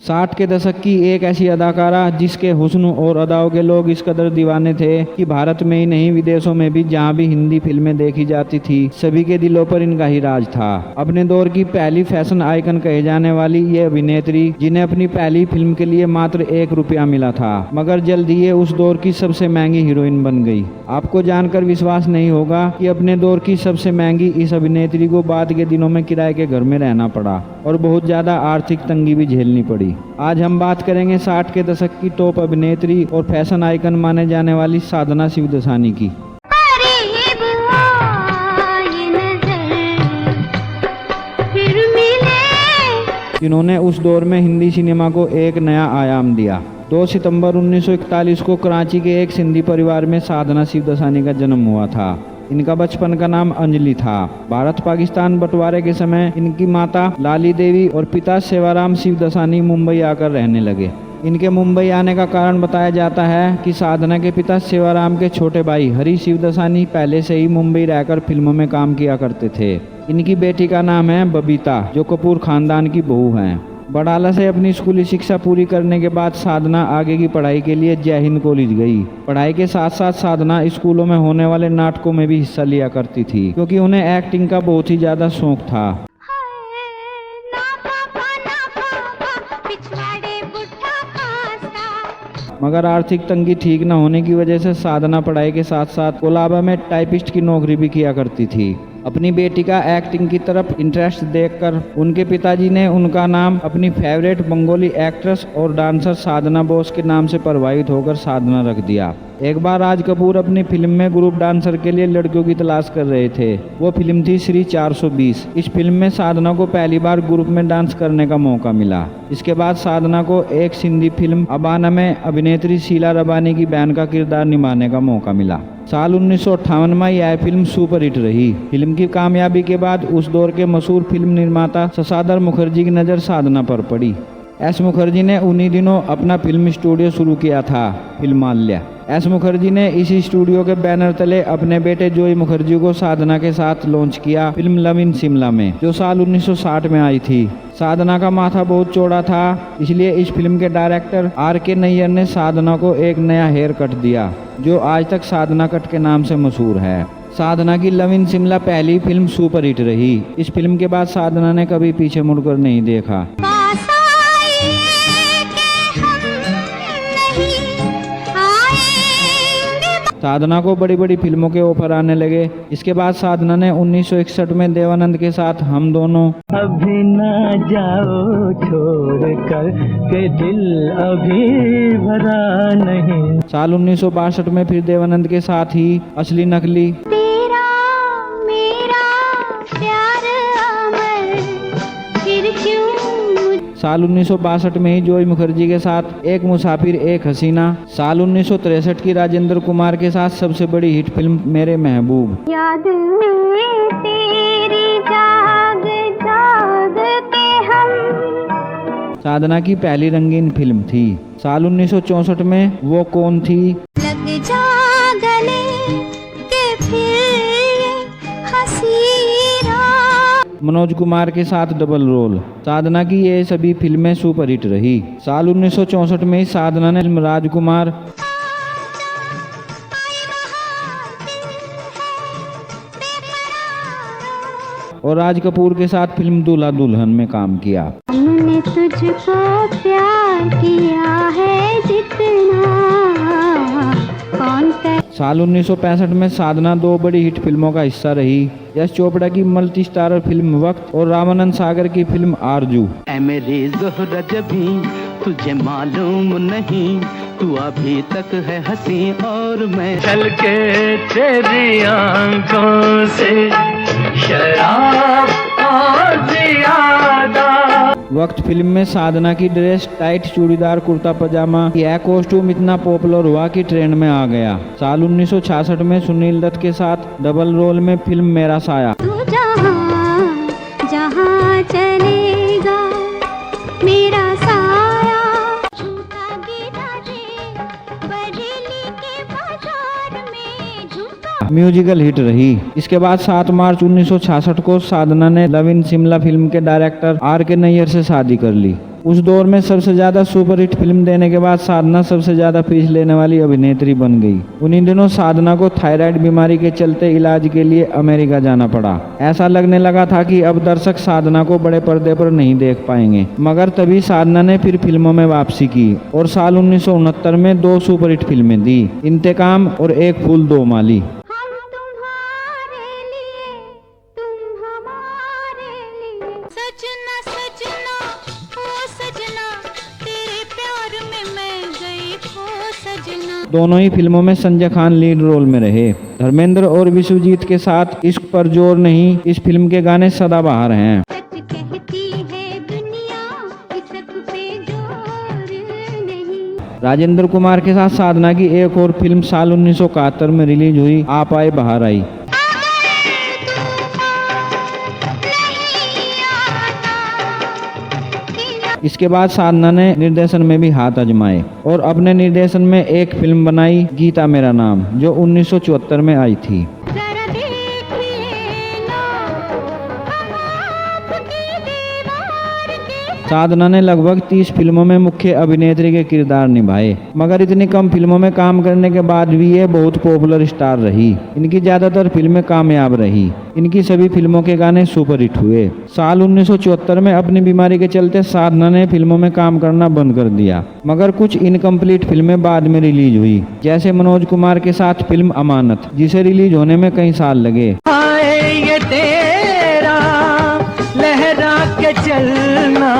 60 के दशक की एक ऐसी अदाकारा जिसके हुस्न और अदाओं के लोग इस कदर दीवाने थे कि भारत में ही नहीं विदेशों में भी जहां भी हिंदी फिल्में देखी जाती थी सभी के दिलों पर इनका ही राज था। अपने दौर की पहली फैशन आइकन कहे जाने वाली ये अभिनेत्री जिन्हें अपनी पहली फिल्म के लिए मात्र 1 रुपया मिला था, मगर जल्द ही ये उस दौर की सबसे महंगी हीरोइन बन गई। आपको जानकर विश्वास नहीं होगा कि अपने दौर की सबसे महंगी इस अभिनेत्री को बाद के दिनों में किराए के घर में रहना पड़ा और बहुत ज्यादा आर्थिक तंगी भी झेलनी पड़ी। आज हम बात करेंगे 60 के दशक की टॉप अभिनेत्री और फैशन आइकन माने जाने वाली साधना शिवदसानी की। जिन्होंने उस दौर में हिंदी सिनेमा को एक नया आयाम दिया। 2 सितंबर 1941 को कराची के एक सिंधी परिवार में साधना शिवदसानी का जन्म हुआ था। इनका बचपन का नाम अंजलि था। भारत पाकिस्तान बंटवारे के समय इनकी माता लाली देवी और पिता सेवाराम शिवदसानी मुंबई आकर रहने लगे। इनके मुंबई आने का कारण बताया जाता है कि साधना के पिता सेवाराम के छोटे भाई हरी शिवदसानी पहले से ही मुंबई रहकर फिल्मों में काम किया करते थे। इनकी बेटी का नाम है बबीता जो कपूर खानदान की बहू हैं। बड़ाला से अपनी स्कूली शिक्षा पूरी करने के बाद साधना आगे की पढ़ाई के लिए जय हिंद कॉलेज गई। पढ़ाई के साथ साथ साधना स्कूलों में होने वाले नाटकों में भी हिस्सा लिया करती थी क्योंकि उन्हें एक्टिंग का बहुत ही ज्यादा शौक था। मगर आर्थिक तंगी ठीक न होने की वजह से साधना पढ़ाई के साथ साथ कोलाबा में टाइपिस्ट की नौकरी भी किया करती थी। अपनी बेटी का एक्टिंग की तरफ इंटरेस्ट देखकर उनके पिताजी ने उनका नाम अपनी फेवरेट बंगाली एक्ट्रेस और डांसर साधना बोस के नाम से प्रभावित होकर साधना रख दिया। एक बार राज कपूर अपनी फिल्म में ग्रुप डांसर के लिए लड़कियों की तलाश कर रहे थे। वो फिल्म थी श्री 420। इस फिल्म में साधना को पहली बार ग्रुप में डांस करने का मौका मिला। इसके बाद साधना को एक सिंधी फिल्म अबाना में अभिनेत्री शीला रबानी की बहन का किरदार निभाने का मौका मिला। साल 1958 में यह फिल्म सुपरहिट रही। फिल्म की कामयाबी के बाद उस दौर के मशहूर फिल्म निर्माता शशाधर मुखर्जी की नज़र साधना पर पड़ी। एस मुखर्जी ने उन्हीं दिनों अपना फिल्म स्टूडियो शुरू किया था, फिल्मालय। एस मुखर्जी ने इसी स्टूडियो के बैनर तले अपने बेटे जोई मुखर्जी को साधना के साथ लॉन्च किया फिल्म लव इन शिमला में, जो साल 1960 में आई थी। साधना का माथा बहुत चौड़ा था, इसलिए इस फिल्म के डायरेक्टर R.K. नैयर ने साधना को एक नया हेयर कट दिया जो आज तक साधना कट के नाम से मशहूर है। साधना की लव इन शिमला पहली फिल्म सुपरहिट रही। इस फिल्म के बाद साधना ने कभी पीछे मुड़कर नहीं देखा। साधना को बड़ी बड़ी फिल्मों के ऑफर आने लगे। इसके बाद साधना ने 1961 में देवानंद के साथ हम दोनों, अभी न जाओ छोड़ कर के दिल अभी भरा नहीं। साल 1962 में फिर देवानंद के साथ ही असली नकली, तेरा मेरा प्यार अमर फिर क्यों। साल 1962 में ही जोई मुखर्जी के साथ एक मुसाफिर एक हसीना। साल 1963 की राजेंद्र कुमार के साथ सबसे बड़ी हिट फिल्म मेरे महबूब। याद में तेरी जाग जाग के हम। साधना की पहली रंगीन फिल्म थी। साल 1964 में वो कौन थी। लग जा गले के फिर हंसी मनोज कुमार के साथ डबल रोल। साधना की ये सभी फिल्में सुपरहिट रही। साल 1964 में साधना ने फिल्म राजकुमार और राज कपूर के साथ फिल्म दूल्हा दुल्हन में काम किया। हमने तुझको प्यार किया है जितना कौन कर। साल 1965 में साधना 2 बड़ी हिट फिल्मों का हिस्सा रही। यश चोपड़ा की मल्टी स्टारर फिल्म वक्त और रामानंद सागर की फिल्म आरजू। ऐ मेरी ज़ोहरा जबीं तुझे मालूम नहीं, तू अभी तक है हंसी और मैं चल के तेरी आंखों से शराब और ज़ियादा। वक्त फिल्म में साधना की ड्रेस टाइट चूड़ीदार कुर्ता पजामा, यह कॉस्ट्यूम इतना पॉपुलर हुआ कि ट्रेंड में आ गया। साल 1966 में सुनील दत्त के साथ डबल रोल में फिल्म मेरा साया। तू जहाँ जहाँ चलेगा मेरा साया झूठा गिरा रे बरेली के बाजार में झूठा। म्यूजिकल हिट रही। इसके बाद 7 मार्च 1966 को साधना ने लव इन शिमला फिल्म के डायरेक्टर R.K. नैयर से शादी कर ली। उस दौर में सबसे ज्यादा सुपरहिट फिल्म देने के बाद साधना सबसे ज्यादा फीस लेने वाली अभिनेत्री बन गई। उन्हीं दिनों साधना को थायराइड बीमारी के चलते इलाज के लिए अमेरिका जाना पड़ा। ऐसा लगने लगा था कि अब दर्शक साधना को बड़े पर्दे पर नहीं देख पाएंगे, मगर तभी साधना ने फिर फिल्मों में वापसी की और साल 1969 में 2 सुपरहिट फिल्में दी, इंतकाम और एक फूल दो माली। हम तुम्हारे लिए, तुम हमारे लिए, सजना सजना ओ सजना, तेरे प्यार में मैं गई खो सजना। दोनों ही फिल्मों में संजय खान लीड रोल में रहे। धर्मेंद्र और विश्वजीत के साथ इश्क पर जोर नहीं इस फिल्म के गाने सदाबहार हैं। सच कहती है दुनिया, इश्क पे जोर नहीं। राजेंद्र कुमार के साथ साधना की एक और फिल्म साल 1971 में रिलीज हुई, आप आए बाहर आई। इसके बाद साधना ने निर्देशन में भी हाथ आजमाए और अपने निर्देशन में एक फिल्म बनाई, गीता मेरा नाम, जो 1974 में आई थी। जरा देखिए ना, हम आपकी दीवार के। साधना ने लगभग 30 फिल्मों में मुख्य अभिनेत्री के किरदार निभाए, मगर इतनी कम फिल्मों में काम करने के बाद भी ये बहुत पॉपुलर स्टार रही। इनकी ज्यादातर फिल्में कामयाब रही। इनकी सभी फिल्मों के गाने सुपरहिट हुए। साल 1974 में अपनी बीमारी के चलते साधना ने फिल्मों में काम करना बंद कर दिया, मगर कुछ इनकम्प्लीट फिल्में बाद में रिलीज हुई, जैसे मनोज कुमार के साथ फिल्म अमानत, जिसे रिलीज होने में कई साल लगे। आए ये तेरा लहरा के चलना।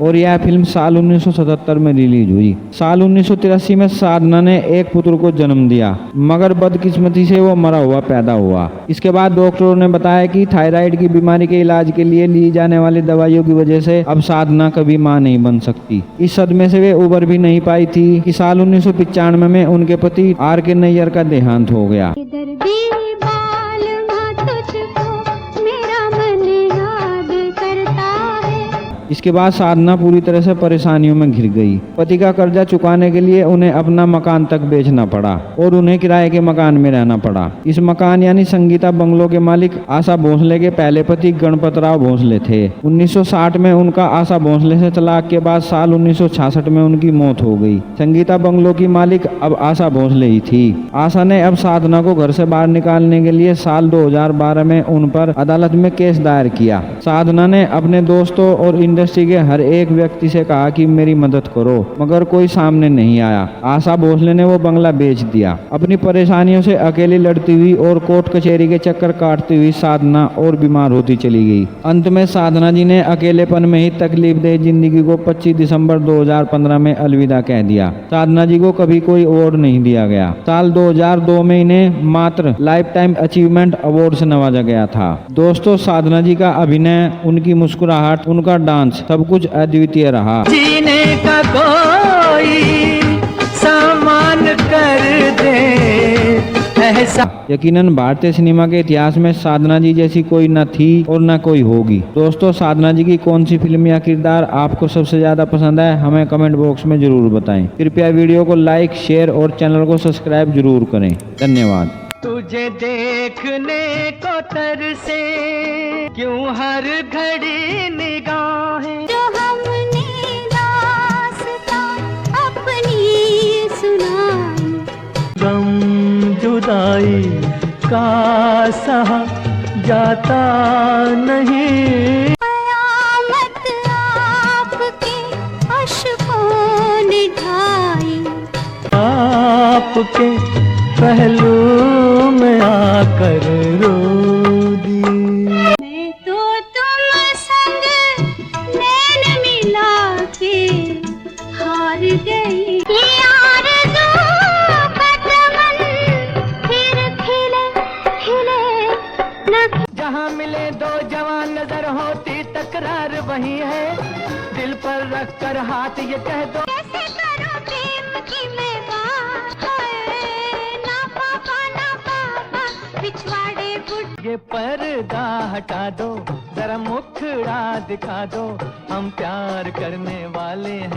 और यह फिल्म साल 1977 में रिलीज हुई। साल 1983 में साधना ने एक पुत्र को जन्म दिया, मगर बदकिस्मती से वो मरा हुआ पैदा हुआ। इसके बाद डॉक्टरों ने बताया कि थायराइड की बीमारी के इलाज के लिए ली जाने वाली दवाइयों की वजह से अब साधना कभी मां नहीं बन सकती। इस सदमे से वे उबर भी नहीं पाई थी कि साल 1995 में उनके पति R.K. नैयर का देहांत हो गया। दर्दी बाल ना तुझको मेरा मन याद करता है। इसके बाद साधना पूरी तरह से परेशानियों में घिर गई। पति का कर्जा चुकाने के लिए उन्हें अपना मकान तक बेचना पड़ा और उन्हें किराए के मकान में रहना पड़ा। इस मकान यानी संगीता बंगलो के मालिक आशा भोसले के पहले पति गणपतराव भोसले थे। 1960 में उनका आशा भोसले से तलाक के बाद साल 1966 में उनकी मौत हो गई। संगीता बंगलो की मालिक अब आशा भोसले ही थी। आशा ने अब साधना को घर से बाहर निकालने के लिए साल 2012 में उन पर अदालत में केस दायर किया। साधना ने अपने दोस्तों और इंडस्ट्री के हर एक व्यक्ति से कहा कि मेरी मदद करो, मगर कोई सामने नहीं आया। आशा भोसले ने वो बंगला बेच दिया। अपनी परेशानियों से अकेली लड़ती हुई और कोर्ट कचहरी के चक्कर काटती हुई साधना और बीमार होती चली गई। अंत में साधना जी ने अकेलेपन में ही तकलीफदेह जिंदगी को 25 दिसंबर 2015 में अलविदा कह दिया। साधना जी को कभी कोई अवार्ड नहीं दिया गया। साल 2002 में इन्हें मात्र लाइफ टाइम अचीवमेंट अवार्ड से नवाजा गया था। दोस्तों, साधना जी का अभिनय, उनकी मुस्कुराहट, उनका डांस, सब कुछ अद्वितीय रहा। जीने का कोई सामान कर दे ऐसा। यकीनन भारतीय सिनेमा के इतिहास में साधना जी जैसी कोई न थी और न कोई होगी। दोस्तों, साधना जी की कौन सी फिल्म या किरदार आपको सबसे ज्यादा पसंद है, हमें कमेंट बॉक्स में जरूर बताएं। कृपया वीडियो को लाइक, शेयर और चैनल को सब्सक्राइब जरूर करें। धन्यवाद। तुझे देखने को तरसे क्यों हर घड़ी निगाहें। जो हमने दास्तां अपनी सुनाई, गम जुदाई का सहा जाता नहीं। कयामत आपके अश्कों ने ढाई, आपके पहलू में आकर रो दी। मैं तो तुम संग नैन मिला के हार गई। ये आरज़ू का चमन फिर खिले खिले न। जहाँ मिले दो जवान नजर होती तकरार वही है। दिल पर रख कर हाथ ये कह दो, कैसे करो प्रेम की मैं बात। हाय ना पापा ना पापा पिछवाड़े बुढ़। ये पर्दा हटा दो, जरा मुखड़ा दिखा दो, हम प्यार करने वाले हैं।